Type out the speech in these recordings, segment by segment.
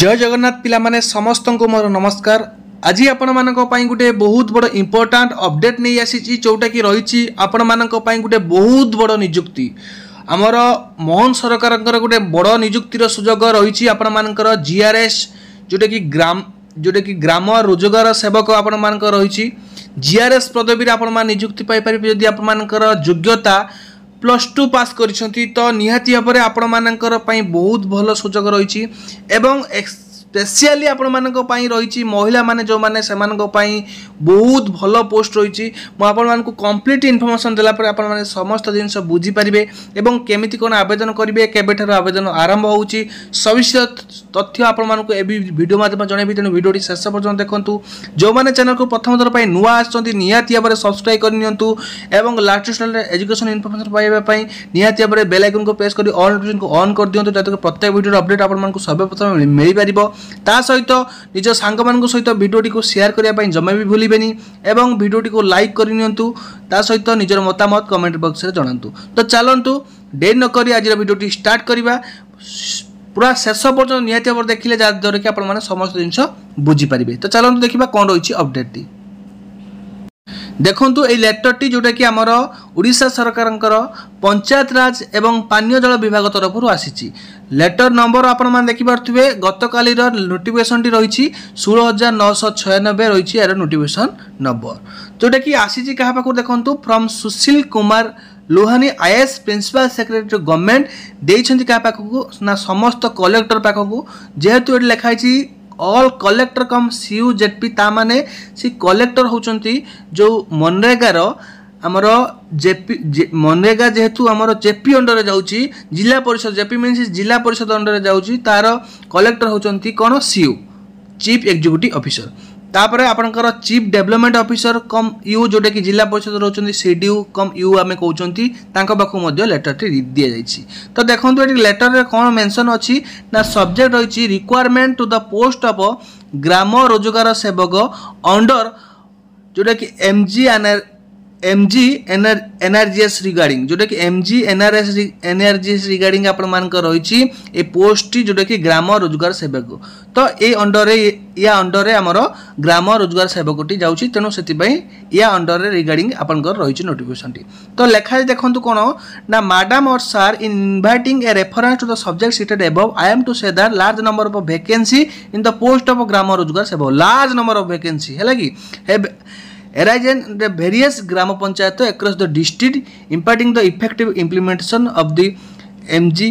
जय जगन्नाथ पिला माने समस्त को मोर नमस्कार। आज आपण मानक पई गुटे बहुत बड़ इंपोर्टेंट अपडेट नहीं आसी जोटा कि रही आपण मानक पई गुटे बहुत बड़ नियुक्ति आमर मोहन सरकार गुटे बड़ नियुक्तिर सुजोग रही आपण मानकर जीआरएस जोटा कि ग्राम रोजगार सेवक आपण मानक रही जीआरएस पदवी आपण मान नियुक्ति पाई परिबे यदि आपण मानकर योग्यता +2 पास करिसेंती तो निहाती भाव में आपण मानकर पई बहुत भल सुजोग रही एवं स्पेशली आपण मानक पई रही महिला माने जो माने सेमानक पई बहुत भल पोस्ट रही आपण मानक कंप्लीट इन्फॉर्मेशन देला पर आपण माने समस्त जिनस बुझी परिबे एवं केमिति कोन आवेदन करिवे केबेठार आवेदन आरंभ होउची सविशेष तथ्य आपण मानक ए वीडियो माध्यम जणेबी तेनु वीडियोटी शेष पर्यंत देखंतु जो माने चैनल को प्रथम थर पई नुवा आछंती निहाती भाव में सब्सक्राइब कर नियंतु एवं लाटेस्ट एजुकेशन इन्फॉर्मेशन पाइबा पई निहाती भाव में बेल आइकन को प्रेस करी ऑल नोटिफिकेशन को ऑन कर दियंतु जाते प्रत्येक वीडियो अपडेट आपण मानक सर्वप्रथम मिल पारिबो ता सहित निज सांग मान सहित भिडियोटी को शेयर करने जमा भी भूलें एवं भिडियोटी को लाइक करनियंतु ता सहित निजर मतामत कमेंट बॉक्स में जनातु। तो चलतु देर नक आज भिडियोटी स्टार्ट करवा पूरा शेष पर्यटन निहाती भाव देखिले जहाँद्वारा कि आप समस्त जिन बुझीपारे। तो चलतु देखा कौन रही अपडेट देखंतु ए लेटर टी जोटा कि आमर उड़ीसा सरकार पंचायत राज एवं पानीय जल विभाग तरफ आसी लेटर नंबर आपण मान देखि पारथुबे गतकाली नोटिफिकेशन टी रही 16,996 रही यार नोटिफिकेशन नंबर जोटा कि आसी क्या पाखु देखंतु from Sushil Kumar Lohani IAS principal secretary government देइछंती क्या पाखु ना समस्त कलेक्टर पाखु जेहेतु एटी लिखाई all collector cum CEO ZP ता माने सी कलेक्टर होचंती जो मनरेगार आमर जेपी मनरेगा जेहेतु आमर जेपी अंडर जाउची जिला परिषद जेपी मीन्स जिला परिषद अंडर जाउची तार कलेक्टर होचंती कोन सीयू चीफ एग्जीक्यूटिव ऑफिसर तापर आपनकर chief development officer come you जोटा कि जिला परिषद रोचंती सीडीयू कम यू आमे कहउचंती तांको पाखु मध्ये लेटर टी दिया जाइछि। तो देखंतु एटी लेटर रे कोन मेंशन अछि ना सब्जेक्ट रहिछि requirement to the post of Gram Rozgar Sevak under जोटा कि एमजी एनआरजीएस रिगार्डिंग जोटा कि एमजी एनआरजीएस रिगार्डिंग आपण मानक रही ए पोस्ट जोटा कि ग्राम रोजगार सेवक तो ये अंडर या अंडर आमर ग्राम रोजगार सेवक जाऊँगी तेणु से या अंडर रिगार्डिंग आपंकर रही नोटिफिकेशन टी। तो लेखा देखो कौन ना मैडम और sir in inviting a reference to the subject cited above I am to say that large number of vacancy in the post of Gram Rozgar Sevak large number of vacancy है कि arise in the various gram panchayat across the district impacting the effective implementation of the MG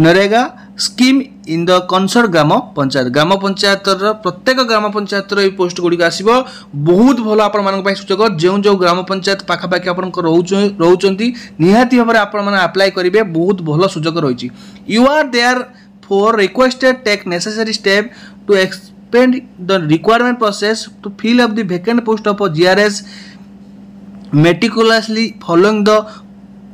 NREGA scheme in the concern gram panchayat प्रत्येक gram panchayat post गुड़िक आसो बहुत भल आप सूचक जो जो ग्राम पंचायत पाखापाखि आप रोचंती निहाती भाव में आप अप्लाई करेंगे बहुत भल सूचक रही you are there for requested take necessary step to the requirement process to fill up the vacant post of GRS meticulously following the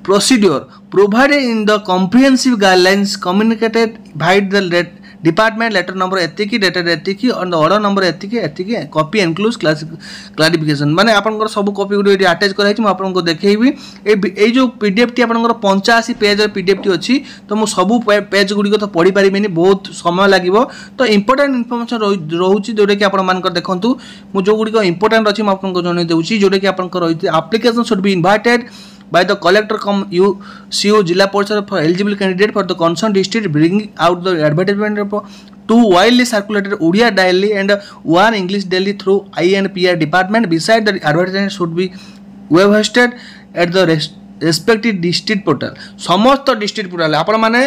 procedure provided in the comprehensive guidelines communicated by the department letter number एतिकी dated एतिकी और order number एतिकी एतिकी copy includes clarification माने आपनकर सब copy गुडी eighty attach कराई छी म आपनको देखैबी ए जो पीडीएफ टी आपनकर 85 पेज पीडीएफ टी अछि तो मु सब पेज गुडी को तो पढी परिबेनी बहुत समय लागिवो। तो इंपोर्टेंट इन्फॉर्मेशन रहउची जोडे कि आपन मानकर देखंतु मु जो गुडी को इंपोर्टेंट अछि म आपनको जने देउची जोडे कि आपनकर रही application should be invited by the collector come CU Jilla Parishad for eligible candidate for the concerned district bringing out the advertisement of two widely circulated Odia daily and one English daily through INPR department. Beside the advertisement should be web hosted at the respective district portal समस्त district portal आपण माने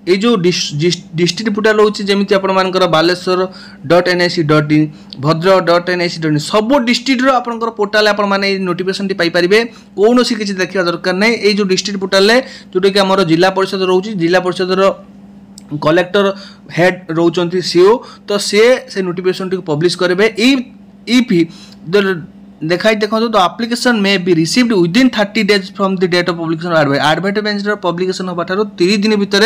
ए जो district portal होची जेमिति आपण मानकर baleswar.nic.in भद्रक.nic.in सब district रो आपनकर portal आपण माने नोटिफिकेशन टी पाई परिबे कोनोसी किछि देखिया दरकार नै ए जो डिस्ट्रिक्ट पोर्टाल ले जोटे कि हमर जिला परिषद रहउची जिला परिषद रो कलेक्टर हेड रहउचंती सीओ तो से नोटिफिकेशन टी पब्लिश करबे इफ द देखाई देखो तो application may be received within 30 days from the date of publication advertisement publication होबा थारो 30 दिन भितर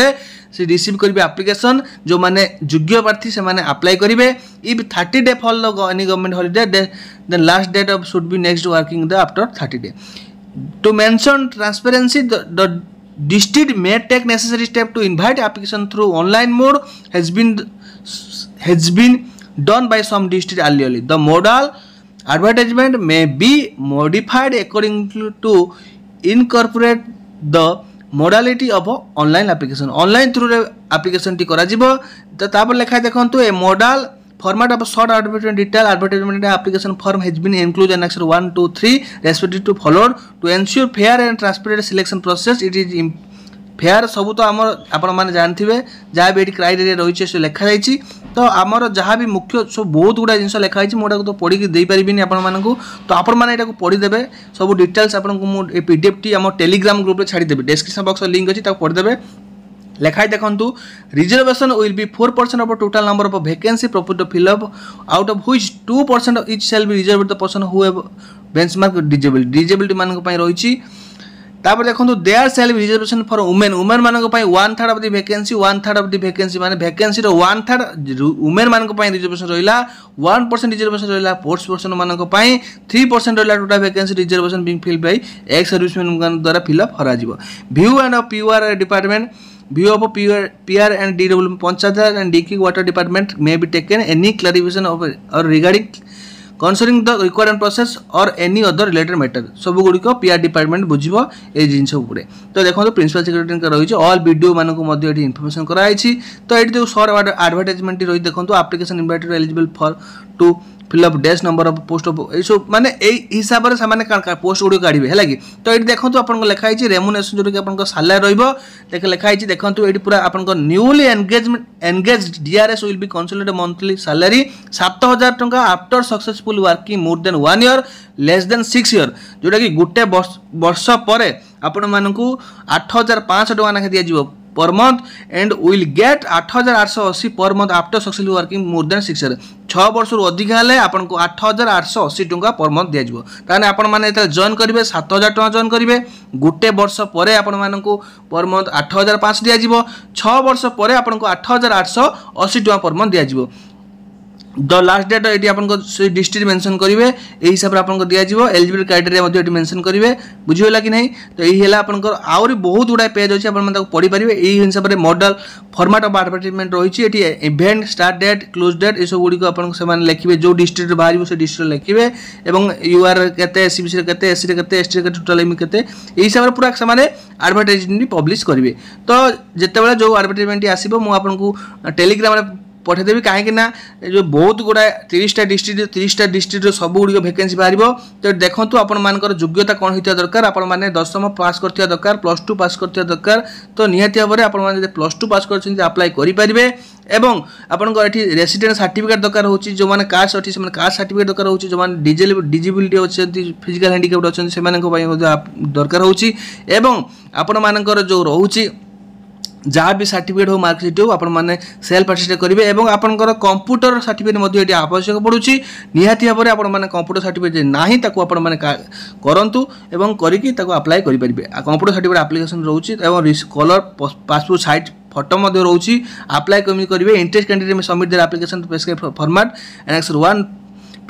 से रिसीव करिवे एप्लिकेशन जो माने योग्य प्रार्थी से माने अप्लाई करिवे if 30 day fall any government holiday then last date of should be next working day after 30 day to mention transparency the district may take necessary step to invite application through online mode has been done by some district earlier. The modal advertisement may be modified according to incorporate the modality of online application. Online through application T करा जिवो तो तापर लिखा देखंतु ए modal format of short advertisement detail advertisement application form has been included in Annexure 1, 2, 3 respectively to followed to ensure fair and transparent selection process. It is fair सब तो आम आपण मैंने जानते जहाँ भी ये क्राइटेरिया रही है लिखा जाइए तो आमर जहाँ भी मुख्य सब बहुत गुड़ा जिन लिखाई मुझे तो पढ़ी दे पारि आपण मानू तो आपण मैंने पढ़ीदे सब डिटेल्स आपको पीडीएफ टी आम टेलीग्राम ग्रुप में छाड़ीदेवी डिस्क्रिप्शन बॉक्स लिंक अच्छी पढ़ीदे लिखाई देखु reservation will be 4% of total number of vacancy propose to fill up out of which 2% of each shall be reserved the person who have benchmark disability मान रही तापर देखो there shall be reservation for women मानक 1/3 of the vacancy 1/3 of the vacancy माने vacancy रो 1/3 women मानक reservation रहिला 1% reservation रहिला फोर्स पर्सन मानक 3% रहिला total vacancy reservation being filled by ex serviceman द्वारा फिल अप करा जिवो view and of PR department view of PR and DW panchayat and drinking water department may be taken any clarification of और regarding concerning the required process or any other related matter सब गुड़िक PR department बुझिबो ए जिनस उपरे तो देखो principal secretary का रही all video मानक मध्य eighty information कराई तो ये जो शॉर्ट एडवर्टाइजमेंट रही देखो application invited eligible for to fill up dash number of post of सब माने हिसाब से सामान्य पोस्ट गुड़ी काढ़े है कि तो ये देखो आपको लिखाई रेमुनेशन जो कि आपको सालारी रही लिखाई देखो ये पूरा आपको newly engage DRS will be consolidated monthly salary 7,000 टंका after successful working more than 1 year less than 6 year जोटा कि गोटे वर्ष पर आपण मानकू 8,500 टंका नाखा दिया per month and will get 8,880 per month after successful working more than 6 year 6 वर्ष रु अधिक हेले आपन को 8,880 टंका पर मंथ दिया जिवो ताने आपण माने एते जॉइन करिवे 7,000 टंका जॉइन करिवे गोटे वर्ष परे आपण मानकू पर मंथ 8,500 दिया जिवो 6 वर्ष परे आपण को 8,880 टंका पर मंथ दिया जिवो द लास्ट डेट ये आपको डिस्ट्रिक्ट मेंशन करेंगे यही हिसाब से आपको दिज्व एलिजिबल क्राइटेरिया ये मेंशन करेंगे बुझीगला कि नहीं तो यही है आपंकर आहरी बहुत गुड़ा पेज अच्छे आप पढ़ी पारे यही हिसाब से मॉडल फॉर्मेट ऑफ एडवर्टाइजमेंट रही है event start date close date ये सब गुड़िक लिखे जो डिस्ट्रिक्ट बाहर से डिस्ट्रिक्ट लिखे और यूआर के एससीबीसी के एससी के एसटी के टोटाल के हिसाब से पूरा से एडवर्टाइजमेंट पब्लिश करेंगे तो जितेबाला जो एडवर्टाइजमेंट आसो मुझे टेलीग्राम पठेदेवी कहीं जो बहुत गुड़ा 30टा डिस्ट्रिक्ट सब गुड़ वैकेंसी बाहर तो देखो आपर योग्यता कौन होता दरकार आपण मैंने 10th पास करथिया दरकार +2 पास करथिया दरकार तो निहाती भाव में आपण +2 पास कर अप्लाई करेंगे एवं आपंकर ये रेसिडेंट सर्टिफिकेट दरकार हो जो मैंने कास्ट अच्छी से कास्ट सर्टिफिकेट दरकार हो जो डिजेबिलिटी अच्छे फिजिकल हैंडिकैप्ड अच्छे से दरकार हो आपण मानकर जो रोचे जहाँ भी सर्टिफिकेट हो मार्कशीट हो आपण मैंने सेल्फ अटेस्ट करेंगे और आपंकर कंप्यूटर सर्टिफिकेट आवश्यक पड़ुछि निहाती भाव में आपण मैंने कंप्यूटर सर्टिफिकेट नहीं आपण मैंने करंतु एवं करिकि ताको अप्लाई करि परिबे कंप्यूटर सर्टिफिकेट एप्लिकेशन रोची एवं कलर पासपोर्ट साइज फोटो मध्य रोची अप्लाई कमी करेंगे इंटरेस्ट कैंडिडेट में submit there application prescribe format annexure 1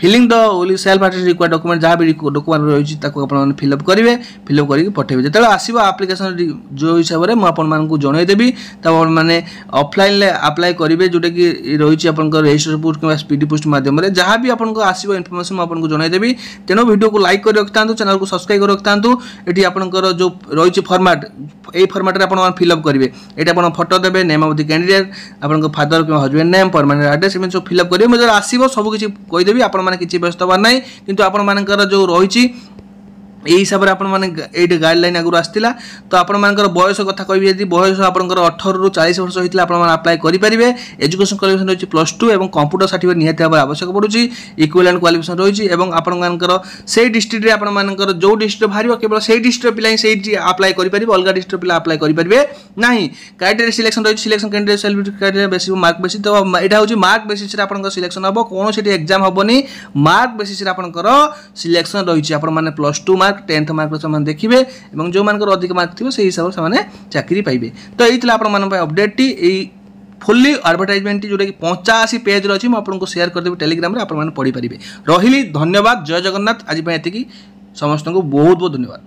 filling the only self attest required document जहाँ भी डॉक्यूमेंट रही है फिलअप करेंगे फिलअप करके पठेबे जो आसो एप्लिकेशन जो हिसाब से मुझे जनईदेवी तब मैंने ऑफलाइन अप्लाई करेंगे जोटा कि रही है रजिस्टर पोस्ट कि स्पीडी पोस्ट माध्यम जहाँ भी आपको आसो इनफर्मेशन मुझे जनईदेवी तेणु वीडियो को लाइक कर रखता चैनल को सब्सक्राइब कर रखता ये आपंकर जो रही फॉर्मेट यही फॉर्मेट में आप फिलअप करेंगे ये आप फोटो देवे नेम ऑफ द कैंडिडेट आपन फादर कि हजबैंड नेम परमानेंट एड्रेस एम सब फिलअप करेंगे मुझे आसो सबकि कहीदेवी आप किसी व्यस्त हबार ना किंतु आपण मानकर जो रही यही हिसाब से आपने गाइडलाइन आगुरी आसाला तो आपण बयस कथा कह बयस आपंकर 18 ରୁ 40 वर्ष होता है अप्लाई करेंगे एजुकेशन क्वालिफिकेशन रही +2 और कंप्यूटर सर्टिफिकेट निहाती भाव आवश्यक पड़ुछि इक्विवेलेंट क्वालिफिकेशन रही है आपंकर से डिस्ट्रिक्ट आपंकर जो डिस्ट्रिक्ट बाहर केवल से डिस्ट्रिक्ट पिला ही अप्लाई करेंगे अलग डिस्ट्रिक्ट पिला अप्लाई करेंगे ना क्राइटेरिया सिलेक्शन रही selection candidate self criteria basis mark basis तो यहाँ हूँ मार्क बेसिस आपंकर सिलेक्शन हम कौन से एग्जाम हेनी मार्क बेसिस आपंकर सिलेक्शन रही है आपने +2 मार्क 10th मार्क से देखिए और जो मान अधिक मार्क थी से हिसाब से चाकरी पाइबे तो यही आप अपडेट टी फुल्ली एडवर्टाइजमेंट जोटा कि 85 पेज रही मुझे शेयर करदेवी टेलीग्राम आप पढ़ी पारे रही धन्यवाद जय जगन्नाथ आज समस्त को बहुत बहुत धन्यवाद।